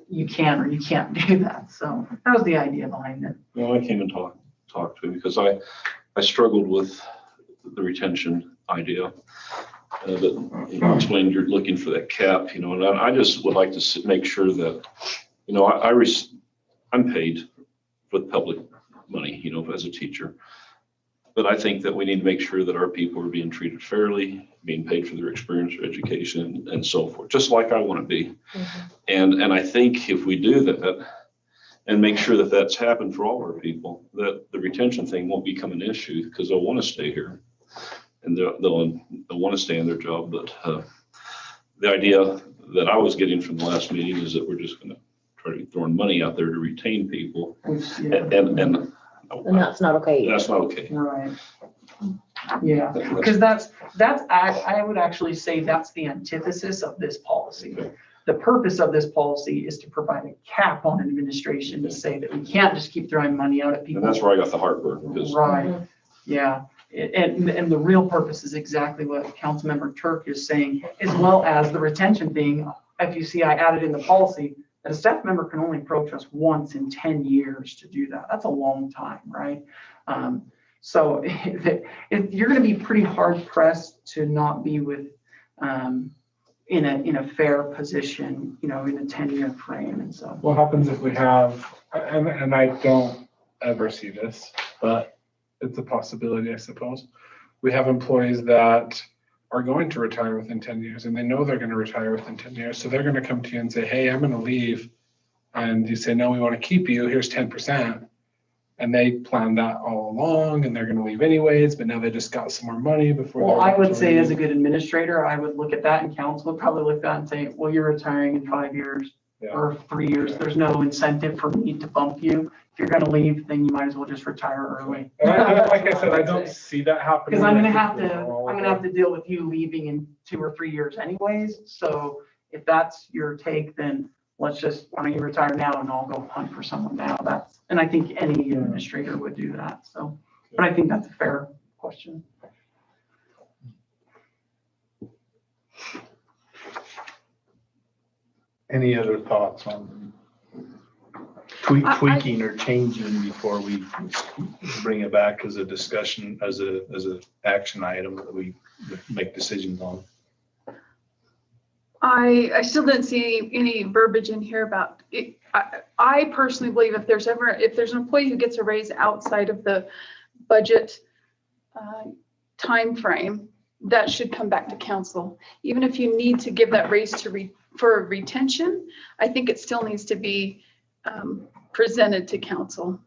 you can or you can't do that. So that was the idea behind it. Well, I came and talked to him because I struggled with the retention idea. That you explained you're looking for that cap, and I just would like to make sure that, I'm paid with public money, as a teacher. But I think that we need to make sure that our people are being treated fairly, being paid for their experience or education and so forth, just like I want to be. Mm-hmm. And I think if we do that and make sure that that's happened for all our people, that the retention thing won't become an issue because they'll want to stay here and they'll want to stay in their job. But the idea that I was getting from the last meeting is that we're just going to try to be throwing money out there to retain people. Yeah. And that's not okay. That's not okay. Right. Yeah, because that's I would actually say that's the antithesis of this policy. The purpose of this policy is to provide a cap on administration to say that we can't just keep throwing money out at people. And that's where I got the heartburn. Right. Mm-hmm. Yeah. And the real purpose is exactly what Councilmember Turk is saying, as well as the retention thing. If you see, I added in the policy that a staff member can only approach us once in 10 years to do that. That's a long time, right? So you're going to be pretty hard pressed to not be with in a fair position, in a 10-year frame. And so What happens if we have, and I don't ever see this, but it's a possibility, I suppose. We have employees that are going to retire within 10 years and they know they're going to retire within 10 years. So they're going to come to you and say, hey, I'm going to leave. And you say, no, we want to keep you. Here's 10%. And they plan that all along and they're going to leave anyways, but now they just got some more money before. Well, I would say as a good administrator, I would look at that and council would probably look at that and say, well, you're retiring in 5 years or 3 years. There's no incentive for me to bump you. If you're going to leave, then you might as well just retire early. And like I said, I don't see that happening. Because I'm going to have to deal with you leaving in 2 or 3 years anyways. So if that's your take, then why don't you retire now and I'll go hunt for someone now. And I think any administrator would do that. So, but I think that's a fair question. Any other thoughts on tweaking or changing before we bring it back as a discussion, as a action item that we make decisions on? I still didn't see any verbiage in here about it. I personally believe if there's an employee who gets a raise outside of the budget time frame, that should come back to council. Even if you need to give that raise for retention, I think it still needs to be presented to council.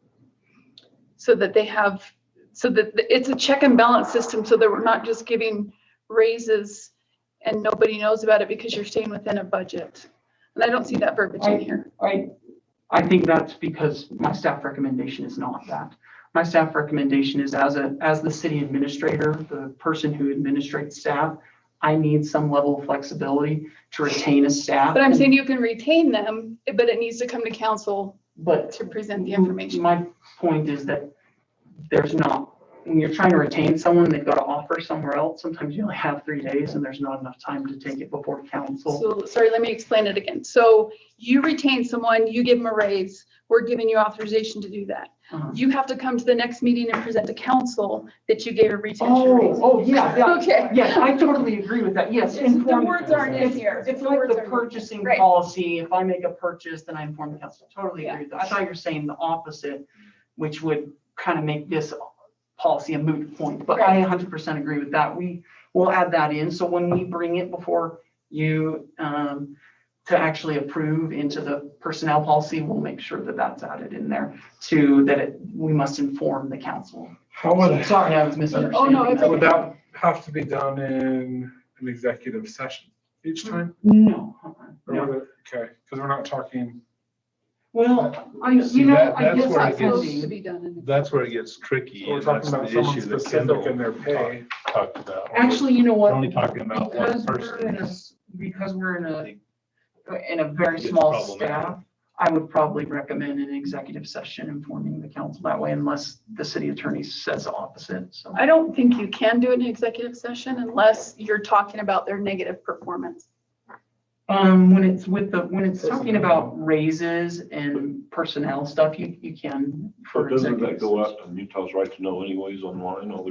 So that it's a check and balance system, so that we're not just giving raises and nobody knows about it because you're staying within a budget. And I don't see that verbiage in here. I think that's because my staff recommendation is not that. My staff recommendation is as the city administrator, the person who administrates staff, I need some level of flexibility to retain a staff. But I'm saying you can retain them, but it needs to come to council But to present the information. my point is that there's not, when you're trying to retain someone, they've got to offer somewhere else. Sometimes you only have 3 days and there's not enough time to take it before council. So, sorry, let me explain it again. So you retain someone, you give them a raise, we're giving you authorization to do that. Uh-huh. You have to come to the next meeting and present to council that you gave a retention raise. Yeah. Okay. Yes, I totally agree with that. Yes. The words aren't in here. It's The like words the aren't- purchasing Right. policy. If I make a purchase, then I inform the council. Totally agree with that. I Yeah. thought you were saying the opposite, which would kind of make this policy a moot point, but I 100% agree with that. We will add that in. So when we bring it before you to actually approve into the personnel policy, we'll make sure that that's added in there too, that we must inform the council. How would, Sorry, I was misunderstanding. Oh, no, it's would that have to be done in an executive session each time? No. Or No. would it- Okay, because we're not talking, Well, See, you know, that- I that's guess where I it can gets- Supposed to be. be done in. That's where it gets tricky. we're And talking that's about the someone issue that specific Kendall in their pay. talked about. Actually, you know We're what? only talking about one Because we're person. in a very It's small problematic. staff, I would probably recommend an executive session informing the council that way unless the city attorney says the opposite, so. I don't think you can do an executive session unless you're talking about their negative performance. When it's talking about raises and personnel stuff, you can. So for doesn't that executive go session. out on Utah's right to know anyways online, all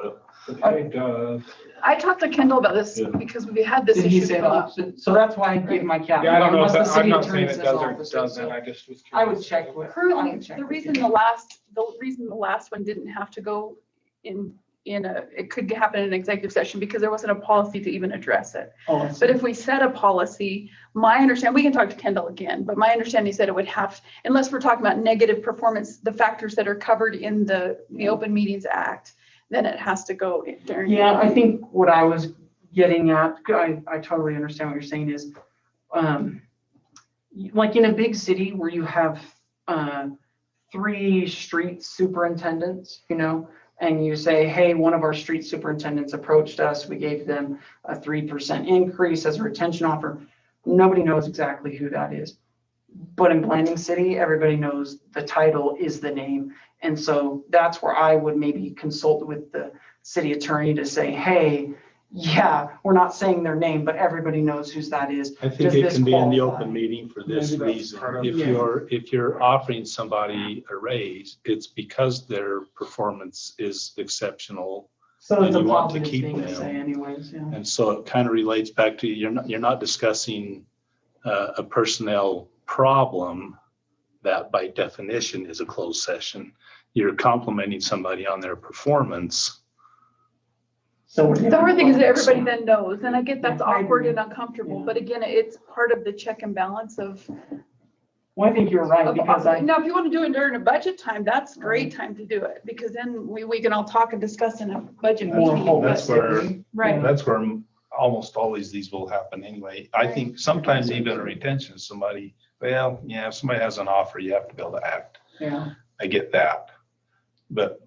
that? The pay does. I talked to Kendall about this Yeah. because we had this Did he issue say come the up. opposite? So that's why I gave my caveat. Yeah, I don't know, if unless the that- I'm city not attorney saying it says does or opposite, doesn't, so I just was curious. I would check with. I Currently, would check the with reason you. the last one didn't have to go it could happen in an executive session because there wasn't a policy to even address it. Oh, I see. But if we set a policy, my understanding, we can talk to Kendall again, but my understanding is that it would have, unless we're talking about negative performance, the factors that are covered in the Open Meetings Act, then it has to go during. Yeah, I think what I was getting at, I totally understand what you're saying is, like in a big city where you have 3 street superintendents, and you say, hey, one of our street superintendents approached us, we gave them a 3% increase as a retention offer. Nobody knows exactly who that is. But in Blanding City, everybody knows the title is the name. And so that's where I would maybe consult with the city attorney to say, hey, yeah, we're not saying their name, but everybody knows whose that is. I think Does it this can be in the qualify? open meeting for this Maybe that's reason. part of- If you're offering somebody a raise, it's because their performance is exceptional. So it's And a you want to positive keep thing to them. say anyways, yeah. And so it kind of relates back to, you're not discussing a personnel problem that by definition is a closed session. You're complimenting somebody on their performance. So The hard thing is that everybody then knows, and I get that's Yeah, I awkward agree. and uncomfortable, Yeah. but again, it's part of the check and balance of. Well, I think you're right because Now, if you want to do it during a budget time, that's great time to do it, because then we can all talk and discuss in a budget More meeting. That's but- where, Right. that's where almost always these will happen anyway. I think sometimes even a retention, somebody, well, yeah, if somebody has an offer, you have to be able to act. Yeah. I get that. But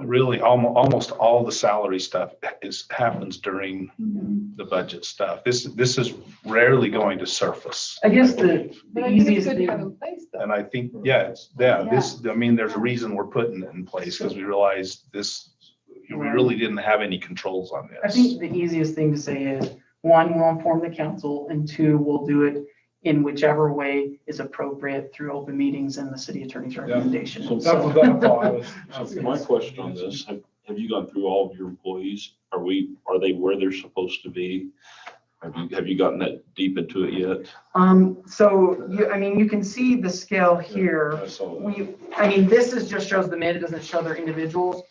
really, almost all the salary stuff happens during Mhm. the budget stuff. This is rarely going to surface. I guess the But I think it's easiest good to have thing, in place though. And I think, there's a reason we're putting it in place because we realize we really didn't have any controls on I this. think the easiest thing to say is, 1, we'll inform the council, and 2, we'll do it in whichever way is appropriate through open meetings and the city attorney's recommendation. So So- That's all I was. So my question on this, have you gone through all of your employees? Are they where they're supposed to be? Have you gotten that deep into it yet? So you can see the scale here. I saw that. This just shows the mid, it doesn't show their individuals,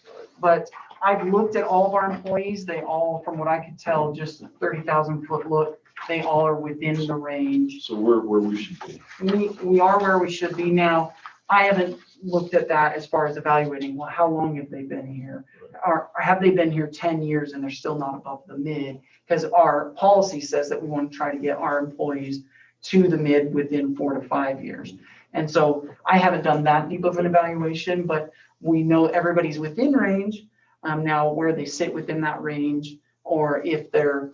but I've looked at all of our employees, they all, from what I could tell, just 30,000 foot look, they all are within the range. So we're where we should be. We are where we should be now. I haven't looked at that as far as evaluating, well, how long have they been here? Or have they been here 10 years and they're still not above the mid? Because our policy says that we want to try to get our employees to the mid within 4 to 5 years. And so I haven't done that deep of an evaluation, but we know everybody's within range. Now where they sit within that range, or if their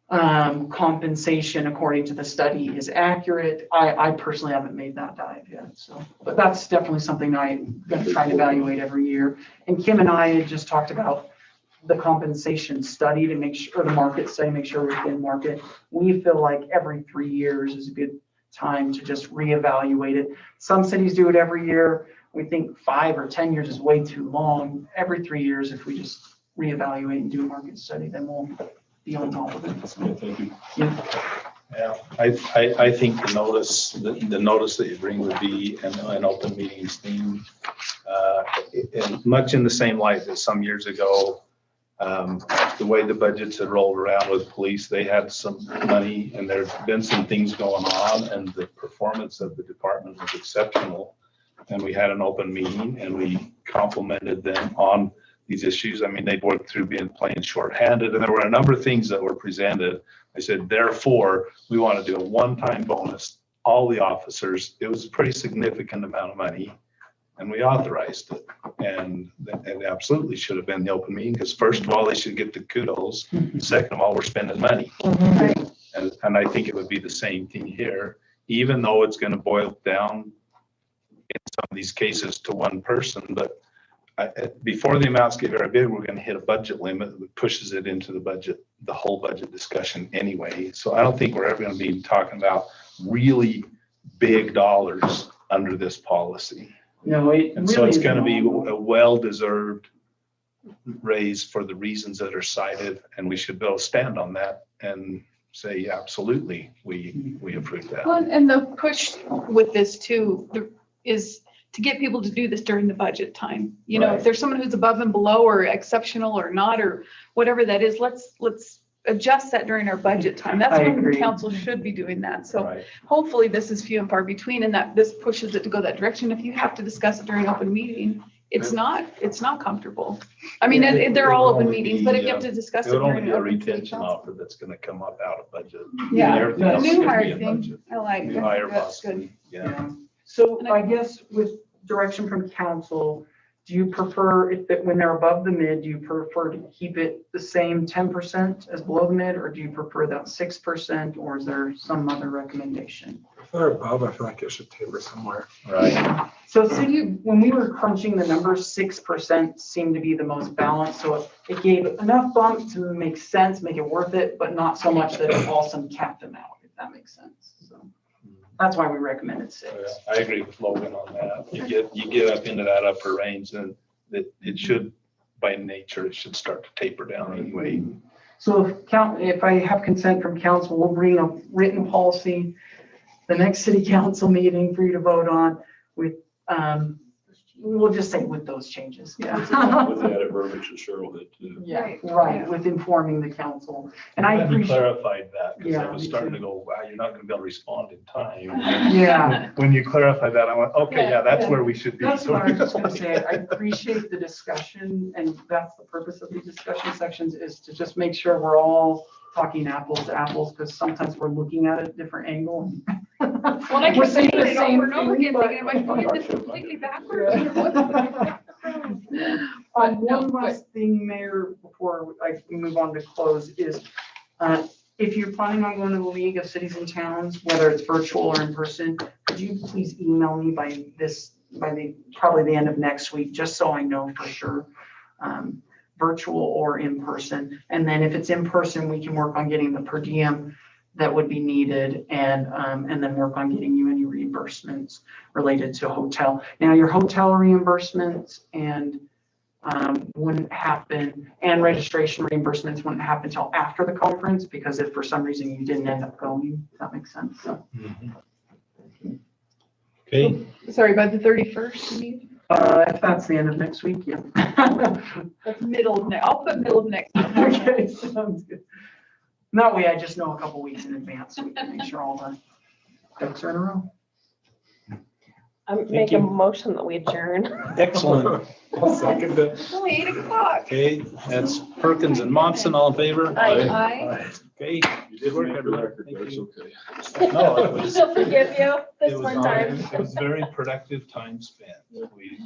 compensation according to the study is accurate, I personally haven't made that dive yet. So, but that's definitely something I'm going to try to evaluate every year. And Kim and I had just talked about the compensation study to make sure, or the market study, make sure we're within market. We feel like every 3 years is a good time to just reevaluate it. Some cities do it every year. We think 5 or 10 years is way too long. Every 3 years, if we just reevaluate and do a market study, then we'll be on top of it. So, Thank you. Yeah, I think the notice that you bring would be an open meetings theme. And much in the same light as some years ago, the way the budgets had rolled around with police, they had some money and there's been some things going on and the performance of the department was exceptional. And we had an open meeting and we complimented them on these issues. I mean, they worked through playing shorthanded and there were a number of things that were presented. I said, therefore, we want to do a one-time bonus, all the officers. It was a pretty significant amount of money and we authorized it. And it absolutely should have been the open meeting because first of all, they should get the kudos. Second of all, we're spending money. And I think it would be the same thing here, even though it's going to boil down in some of these cases to one person, but before the amounts get very big, we're going to hit a budget limit that pushes it into the budget, the whole budget discussion anyway. So I don't think we're ever going to be talking about really big dollars under this policy. no, it And so really it's is going to be long. a well-deserved raise for the reasons that are cited, and we should be able to stand on that and say, yeah, absolutely, we approve that. Well, and the push with this too is to get people to do this during the budget time. You know, Right. if there's someone who's above and below or exceptional or not, or whatever that is, let's adjust that during our budget time. That's I when agree. council should be doing that. So Right. hopefully this is few and far between and that this pushes it to go that direction. If you have to discuss it during open meeting, it's not comfortable. I mean, Yeah, they're all it would open only meetings, be, but if you have to discuss It it would only during be a open city retention council. offer that's going to come up out of budget. Yeah, Everything else is new gonna hire be in thing. budget. I like New that. hire That's good. possibly, yeah. Yeah. So And I guess with direction from council, do you prefer when they're above the mid, do you prefer to keep it the same 10% as below the mid, or do you prefer that 6%, or is there some other recommendation? If they're above, I feel like it should taper somewhere. Right. So when we were crunching the numbers, 6% seemed to be the most balanced. So it gave enough bump to make sense, make it worth it, but not so much that it also capped them out, if that makes sense. So that's why we recommended 6. I agree with Logan on that. You get up into that upper range and it should, by nature, it should start to taper down anyway. So if I have consent from council, we'll bring a written policy, the next city council meeting for you to vote on with, we'll just say with those changes. With Yeah. the added verbiage that Cheryl did too. Yeah, right, with informing the council. And I I'm glad you appreciate, clarified that because I Yeah, was me starting too. to go, wow, you're not going to be able to respond in time. yeah. When you clarified that, I went, okay, yeah, that's Yeah. where we should be. That's what I was just gonna say. I appreciate the discussion, and that's the purpose of these discussion sections, is to just make sure we're all talking apples to apples, because sometimes we're looking at it a different angle. Well, I We're keep saying saying the it same over and over thing, again, but- thinking, am I doing this completely backwards? One last thing, Mayor, before we move on to close, is if you're planning on going to the League of Cities and Towns, whether it's virtual or in person, could you please email me by probably the end of next week, just so I know for sure, virtual or in person. And then if it's in person, we can work on getting the per diem that would be needed, and then work on getting you any reimbursements related to hotel. Now, your hotel reimbursements and wouldn't happen, and registration reimbursements wouldn't happen until after the conference, because if for some reason you didn't end up going, if that makes sense. So Okay, Sorry, by the 31st, you mean? If that's the end of next week, yeah. That's I'll put middle of next. week. Okay, sounds good. That way I just know a couple weeks in advance, so we can make sure all the ducks are in a row. I'm Thank making a you. motion that we adjourn. Excellent. I'll second that. It's only 8:00. Okay, that's Perkins and Monson, all in favor? Aye. Okay, you did work, everyone. Thank That's you. okay. No, it was, She'll forgive you it this was, one time. it was very productive time spent. We